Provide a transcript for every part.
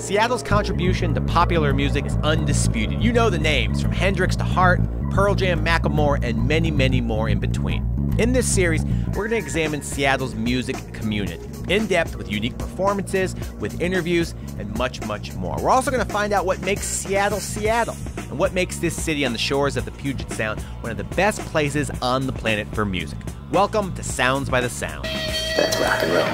Seattle's contribution to popular music is undisputed. You know the names, from Hendrix to Hart, Pearl Jam, Macklemore, and many, many more in between. In this series, we're going to examine Seattle's music community, in depth with unique performances, with interviews, and much, much more. We're also going to find out what makes Seattle, Seattle, and what makes this city on the shores of the Puget Sound one of the best places on the planet for music. Welcome to Sounds by the Sound. That's rock and roll.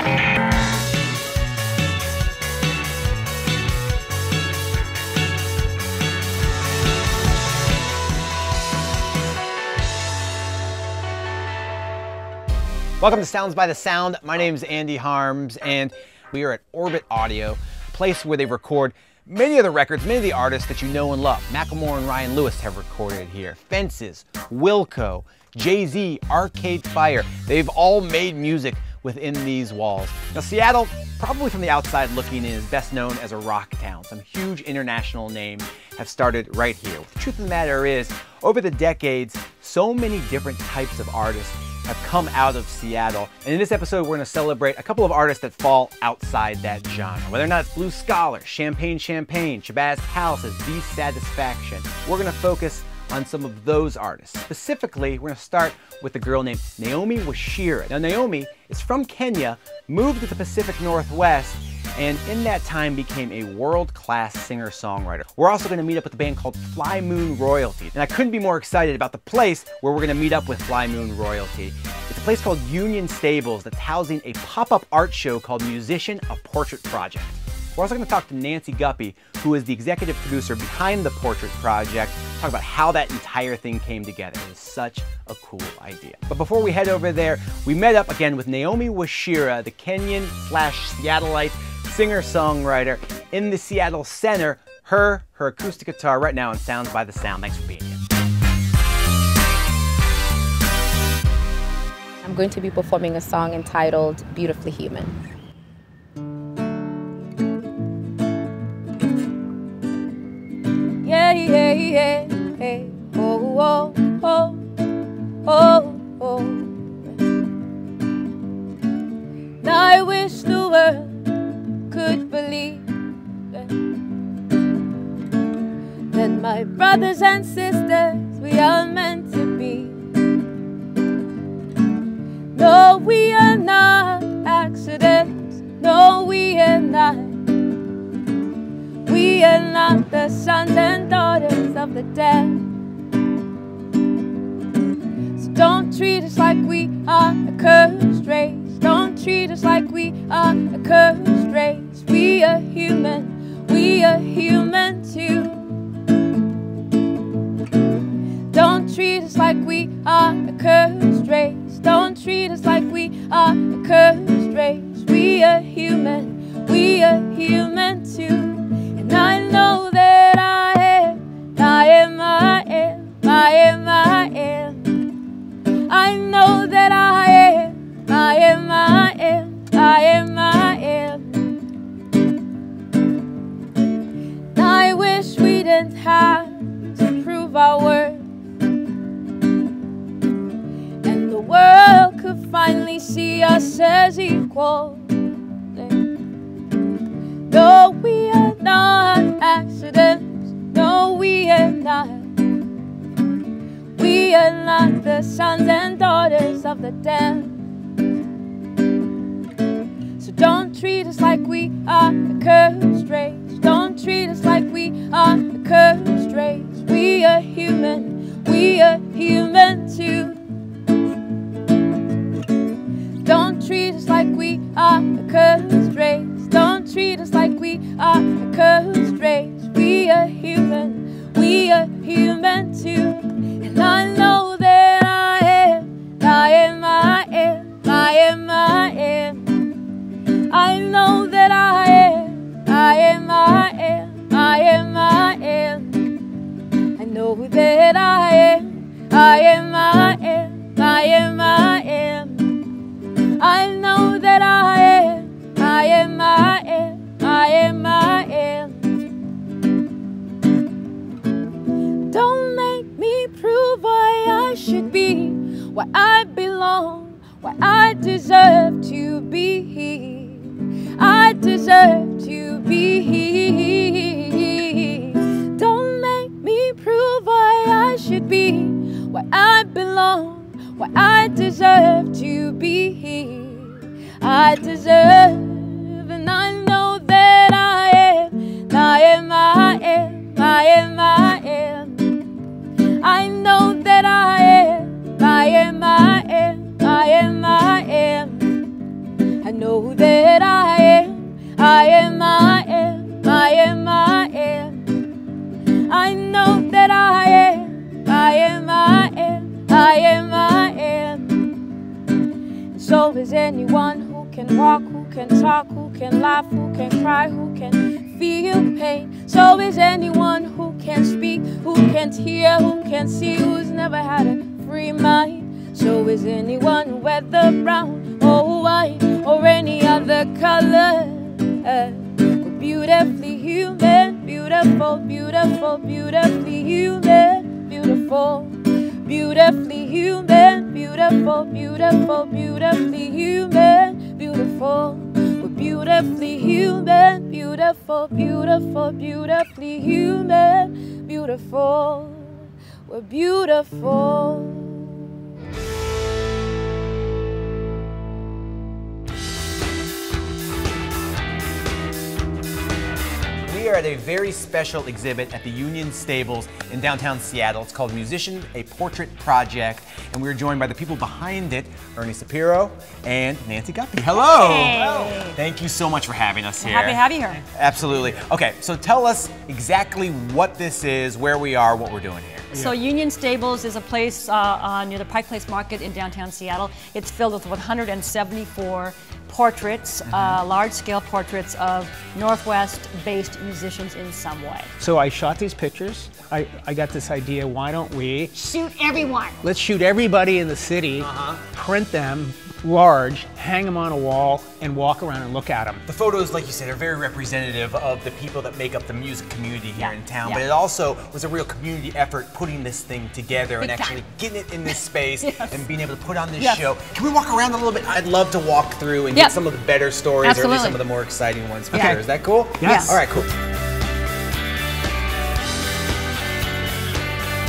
Welcome to Sounds by the Sound. My name is Andy Harms, and we are at Orbit Audio, a place where they record many of the records, many of the artists that you know and love. Macklemore and Ryan Lewis have recorded here. Fences, Wilco, Jay-Z, Arcade Fire. They've all made music within these walls. Now, Seattle, probably from the outside looking in, is best known as a rock town. Some huge international names have started right here. The truth of the matter is, over the decades, so many different types of artists have come out of Seattle. And in this episode, we're going to celebrate a couple of artists that fall outside that genre. Whether or not it's Blue Scholar, Champagne Champagne, Shabazz Palaces, The Satisfaction. We're going to focus on some of those artists. Specifically, we're going to start with a girl named Naomi Washira. Now, Naomi is from Kenya, moved to the Pacific Northwest, and in that time became a world-class singer-songwriter. We're also going to meet up with a band called Fly Moon Royalty, and I couldn't be more excited about the place where we're going to meet up with Fly Moon Royalty. It's a place called Union Stables that's housing a pop-up art show called Musician: A Portrait Project. We're also going to talk to Nancy Guppy, who is the executive producer behind the Portrait Project, talk about how that entire thing came together. It is such a cool idea. But before we head over there, we met up again with Naomi Washira, the Kenyan/Seattleite singer-songwriter in the Seattle Center. Her acoustic guitar right now on Sounds by the Sound. Thanks for being here. I'm going to be performing a song entitled Beautifully Human. Yeah, yeah, yeah, yeah. Oh, oh, oh, oh, oh. Now I wish the world could believe that my brothers and sisters, we are meant to be. No, we are not accidents. No, we are not. We are not the sons and daughters of the dead. So don't treat us like we are a cursed race. Don't treat us like we are a cursed race. We are human. We are human too. Don't treat us like we are a cursed race. Don't treat us like we are a cursed race. We are human. We are human too. And I know that I am, I am, I am, I am, I am. I know that I am, I am, I am, I am, I am. And I wish we didn't have to prove our worth, and the world could finally see us as equals. No, we are not accidents. No, we are not. We are not the sons and daughters of the dead. So don't treat us like we are a cursed race. Don't treat us like we are a cursed race. We are human. We are human too. Don't treat us like we are a cursed race. Don't treat us like we are a cursed race. We are human. We are human too. And I know that I am, I am, I am, I am, I am. I know that I am, I am, I am, I am, I am. I know that I am, I am, I am, I am, I am. I know that I am, I am, I am, I am, I am. Don't make me prove why I should be, why I belong, why I deserve to be here. I deserve to be here. but I deserve to be here. I deserve, and I know that I am, I am, I am, I am, I am. I know that I am, I am, I am, I am, I am. I know that I am, I am, I am, I am, I am. I know that I am, I am, I am, I am, I am. So is anyone who can walk, who can talk, who can laugh, who can cry, who can feel pain. So is anyone who can speak, who can hear, who can see, who's never had a free mind. So is anyone, whether brown or white or any other color. We're beautifully human, beautiful, beautiful, beautifully human, beautiful, beautifully human, beautiful, beautiful, beautifully human, beautiful. We're beautifully human, beautiful, beautiful, beautifully human, beautiful. We're beautiful. We are at a very special exhibit at the Union Stables in downtown Seattle. It's called Musician, a Portrait Project, and we're joined by the people behind it, Ernie Sapiro and Nancy Guppy. Hello! Hey. Hello. Thank you so much for having us here. Happy to have you here. Absolutely. Okay, so tell us exactly what this is, where we are, what we're doing here. So Union Stables is a place near the Pike Place Market in downtown Seattle. It's filled with 174 portraits, large-scale portraits of Northwest-based musicians in some way. So I shot these pictures. I got this idea, why don't we Shoot everyone. let's shoot everybody in the city, print them large, hang them on a wall, and walk around and look at them. The photos, like you said, are very representative of the people that make up the music community here in town, but yeah. it also was a real community effort putting this thing together and Big actually time. getting it in this space Yes. and being able to put on this Yes. show. Can we walk around a little bit? I'd love to walk through and get some of the better stories or at Absolutely. least some of the more exciting ones. Okay. Is that cool? Yes. All right, cool.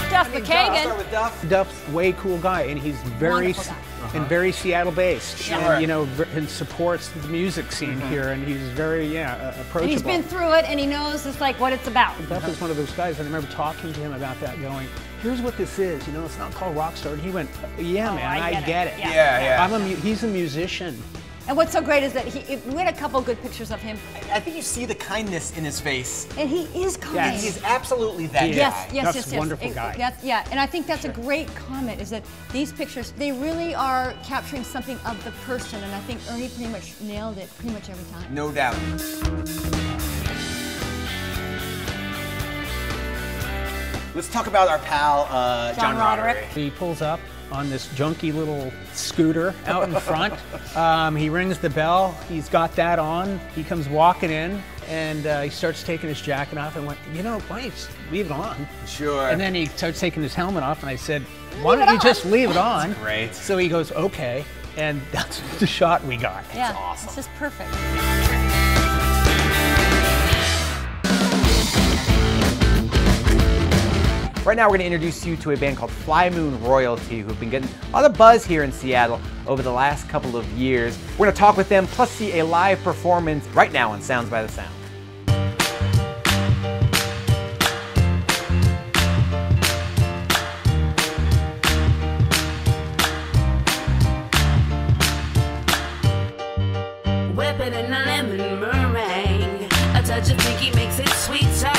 Duff Start McKagan. with Duff. Duff's a way cool guy, and he's very Wonderful guy. and very Seattle-based, Sure. and and supports the music scene here, and he's very approachable. And he's been through it, and he knows it's like what it's about. Duff is one of those guys. I remember talking to him about that, going, "Here's what this is. You know, it's not called Rockstar." And he went, "Yeah, man, I I get get it. it. Yeah. Yeah. He's a musician." And what's so great is that we had a couple good pictures of him, I think you see the kindness in his face. and he is kind. Yes. He's absolutely that guy. Yes. Duff's a wonderful guy. And I think that's a great comment, is that these pictures, they really are capturing something of the person, and I think Ernie pretty much nailed it pretty much every time. No doubt. Let's talk about our pal, John Roderick. He pulls up on this junky little scooter out in front. He rings the bell. He's got that on. He comes walking in, and he starts taking his jacket off. And went, you know, why don't you just leave it on? Sure. And then he starts taking his helmet off, and I said, why don't you just leave it on? That's great. So he goes, okay. And that's the shot we got. Yeah, awesome. it's just perfect. Right now we're going to introduce you to a band called Fly Moon Royalty, who've been getting a lot of buzz here in Seattle over the last couple of years. We're going to talk with them, plus see a live performance right now on Sounds by the Sound. Whipping and a lemon meringue. A touch of pinky makes it sweeter.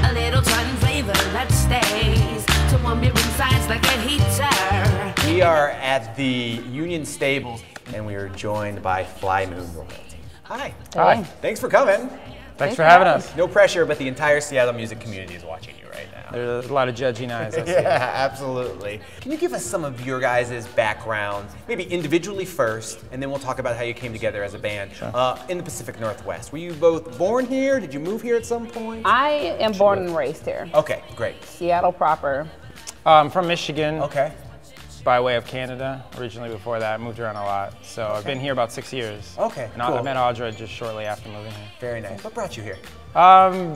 A little tartan flavor that stays to warm your insides like a heater. We are at the Union Stables, and we are joined by Fly Moon Royalty. Hi. Hi. Thanks for coming. Thanks for having us. No pressure, but the entire Seattle music community is watching you right now. There's a lot of judging eyes. I see. Yeah, absolutely. Can you give us some of your guys' backgrounds, maybe individually first, and then we'll talk about how you came together as a band in the Pacific Northwest. Were you both born here? Did you move here at some point? I am born and raised here. Okay, great. Seattle proper. From Michigan, Okay. by way of Canada. Originally before that, I moved around a lot. So I've been here about 6 years. Okay, And cool. I met Audra just shortly after moving here. Very nice. What brought you here?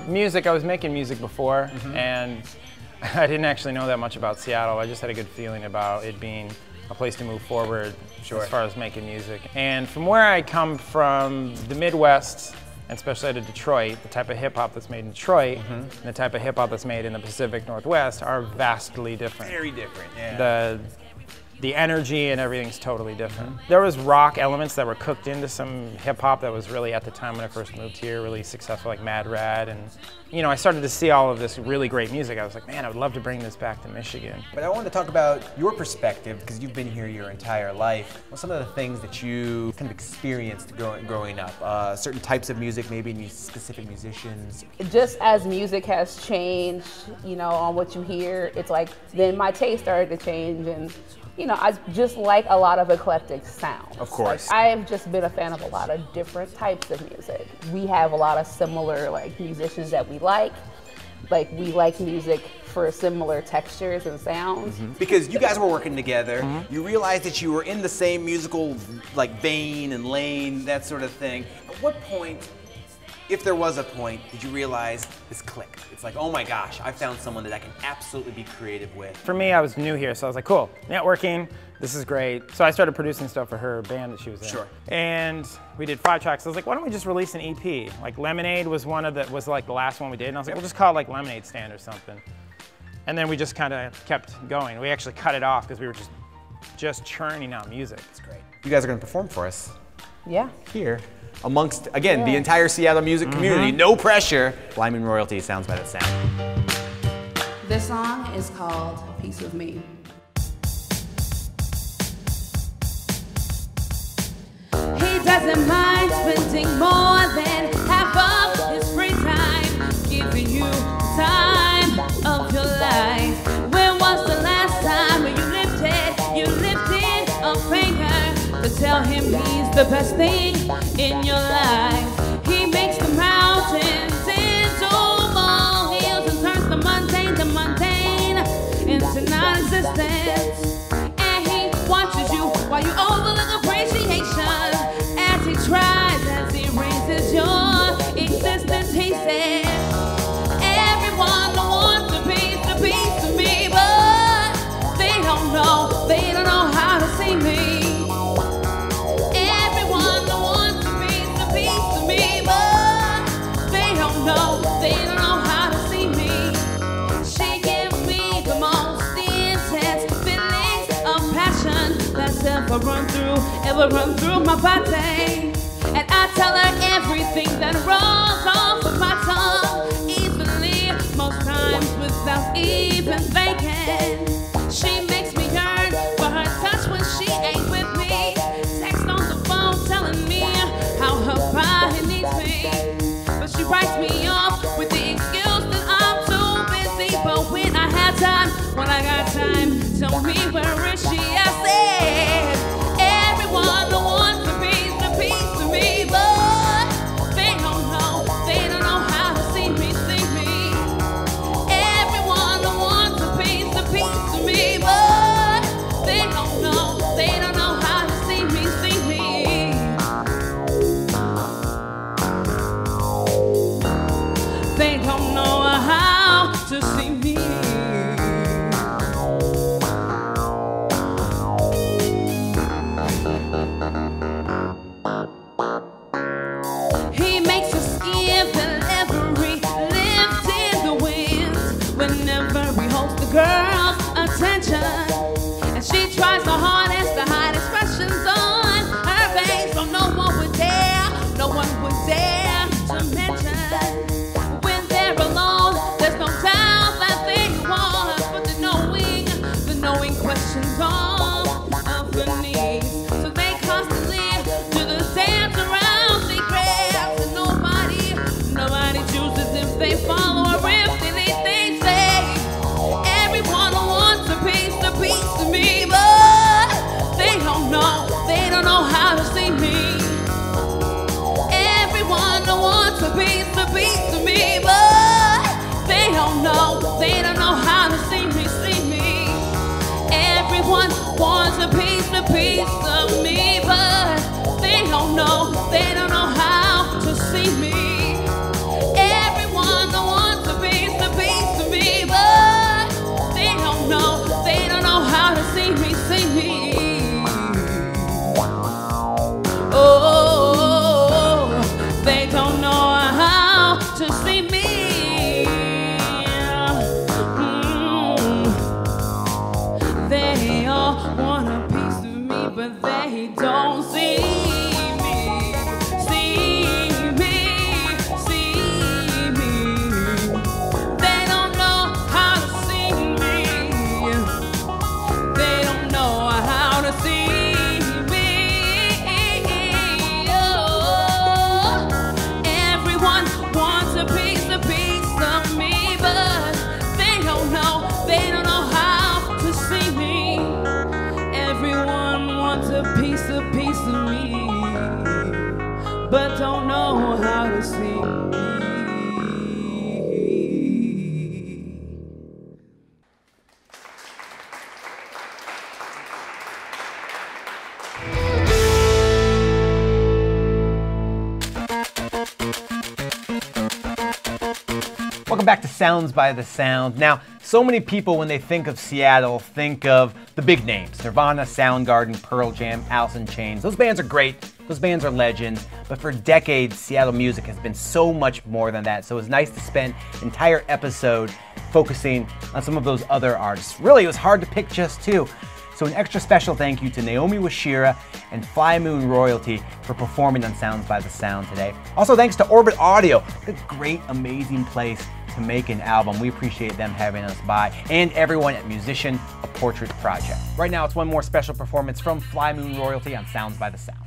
Music, I was making music before, and I didn't actually know that much about Seattle. I just had a good feeling about it being a place to move forward as far as making music. And from where I come from, the Midwest, and especially out of Detroit, the type of hip hop that's made in Detroit and the type of hip hop that's made in the Pacific Northwest are vastly different. Very different, yeah. The energy and everything's totally different. There was rock elements that were cooked into some hip hop that was really, at the time when I first moved here, really successful, like Mad Rad. And you know, I started to see all of this really great music. I was like, man, I would love to bring this back to Michigan. But I wanted to talk about your perspective, because you've been here your entire life. What are some of the things that you kind of experienced growing up? Certain types of music, maybe any specific musicians? Just as music has changed, you know, on what you hear, it's like then my taste started to change, and you know, I just like a lot of eclectic sounds. Of course. Like, I have just been a fan of a lot of different types of music. We have a lot of similar like musicians that we like. Like we like music for similar textures and sounds. Because you guys were working together, you realized that you were in the same musical like vein and lane, that sort of thing. At what point, if there was a point, did you realize this clicked? It's like, oh my gosh, I found someone that I can absolutely be creative with. For me, I was new here, so I was like, cool, networking, this is great. So I started producing stuff for her band that she was in. Sure. And we did 5 tracks. I was like, why don't we just release an EP? Like Lemonade was was like the last one we did, and I was like, we'll just call it like Lemonade Stand or something. And then we just kind of kept going. We actually cut it off because we were just churning out music. It's great. You guys are gonna perform for us. Yeah. Here. Amongst, again, the entire Seattle music community, no pressure. Lyman Royalty, Sounds by the Sound. This song is called A Piece of Me. He doesn't mind spending more than half of his free time giving you time of your life. When was the last time when you lifted a finger to tell him he's the best thing in your life? He makes the mountains into molehills and turns the mundane into non-existence. And he watches you while you overlook appreciation as he tries, as he raises your existence. He says, everyone wants a piece of me, but they don't know how to see me. Everyone wants a piece of me, but they don't know how to see me. She gives me the most intense feelings of passion that's ever run through my body. And I tell her everything that rolls off of my tongue easily, most times without even thinking. She makes me yearn for her touch when she ain't with me. Text on the phone telling me how her body needs me, but she writes me off with the excuse that I'm too busy. But when I got time, tell me where is she? I said, everyone wants a piece of me, but they don't know how to see me. Everyone wants a piece of me, but they don't know how to see me. They don't know how to see me. He makes us give every lift in the wind whenever he holds the girl's attention. And she tries the hardest to hide expressions on her face, so no one would dare to mention. When they're alone, there's no doubt that they want, but the knowing questions all of the needs. So they constantly do the dance around secrets, and nobody chooses if they follow or if they say. Everyone wants a piece of me, but they don't know how to see me. Everyone wants a piece of me, but they don't know how to see me. Everyone wants a piece of me, but they don't know how to see me. Everyone wants a piece of me, but they don't know how to see me. Welcome back to Sounds by the Sound. Now, so many people when they think of Seattle think of the big names. Nirvana, Soundgarden, Pearl Jam, Alice in Chains. Those bands are great. Those bands are legends. But for decades, Seattle music has been so much more than that. So it's nice to spend an entire episode focusing on some of those other artists. Really, it was hard to pick just two. So an extra special thank you to Naomi Washira and Fly Moon Royalty for performing on Sounds by the Sound today. Also thanks to Orbit Audio, a great, amazing place to make an album. We appreciate them having us by, and everyone at Musician, A Portrait Project. Right now it's one more special performance from Fly Moon Royalty on Sounds by the Sound.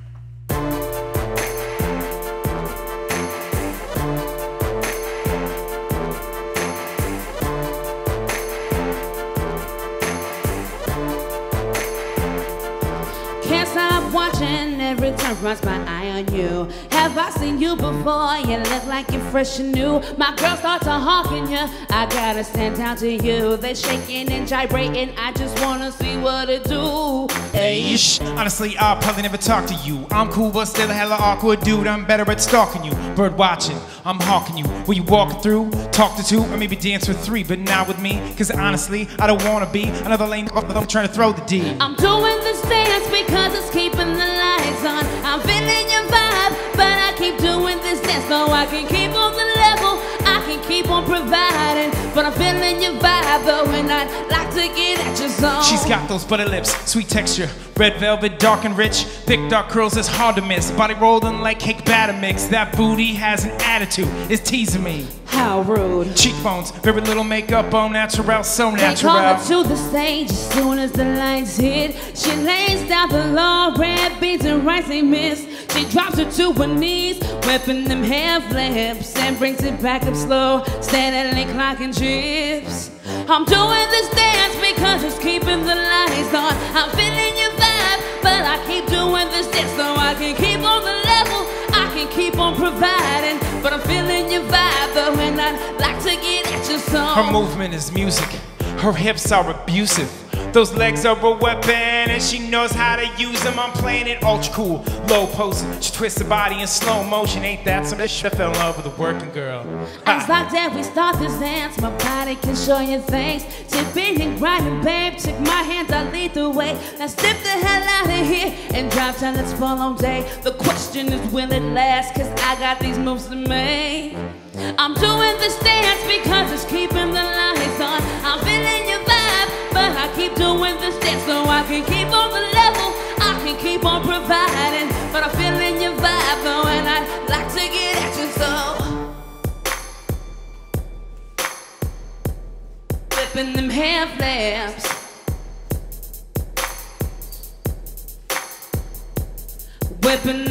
Can't stop watching every time I my eye on you. Have I seen you before? You look like you're fresh and new. My girl starts to hawking you. I gotta stand down to you. They're shaking and gyrating. I just wanna see what it do. Hey, honestly, I'll probably never talk to you. I'm cool, but still a hella awkward dude. I'm better at stalking you. Bird watching, I'm hawking you. Were you walking through? Talk to two, or maybe dance with three, but not with me. Cause honestly, I don't wanna be another lane I'm trying to throw the D. I'm doing this dance because it's keeping the lights on. I'm feeling your vibe, but I keep doing this dance so I can keep on the level. I can keep on providing, but I'm feeling your vibe though, and I'd like to get at your zone. She's got those butter lips, sweet texture, red velvet, dark and rich. Thick dark curls that's hard to miss. Body rolling like cake batter mix. That booty has an attitude, it's teasing me. How rude. Cheekbones, very little makeup on natural, so They natural. call her to the stage as soon as the lights hit. She lays down the law, red beans and rice they miss. She drops her to her knees, whipping them hair flips, and brings it back up slow, steadily clocking chips. I'm doing this dance because it's keeping the lights on. I'm feeling your vibe, but I keep doing this dance so I can keep on the level. I can keep on providing, but I'm feeling your vibe though, and I'd like to get at your soul. Her movement is music, her hips are abusive. Those legs are a weapon and she knows how to use them. I'm playing it ultra cool, low posing. She twists her body in slow motion. Ain't that some shit? I fell in love with a working girl. It's like that we start this dance. My body can show you things. Tipping and grinding, babe. Take my hands, I lead the way. Now step the hell out of here and drive till it's full on day. The question is, will it last? Cause I got these moves to make. I'm doing this dance because it's keeping the lights on. I'm feeling your vibe, but I keep doing this dance so I can keep on the level. I can keep on providing, but I'm feeling your vibe though, and I'd like to get at you so. Whipping them hair flaps, whipping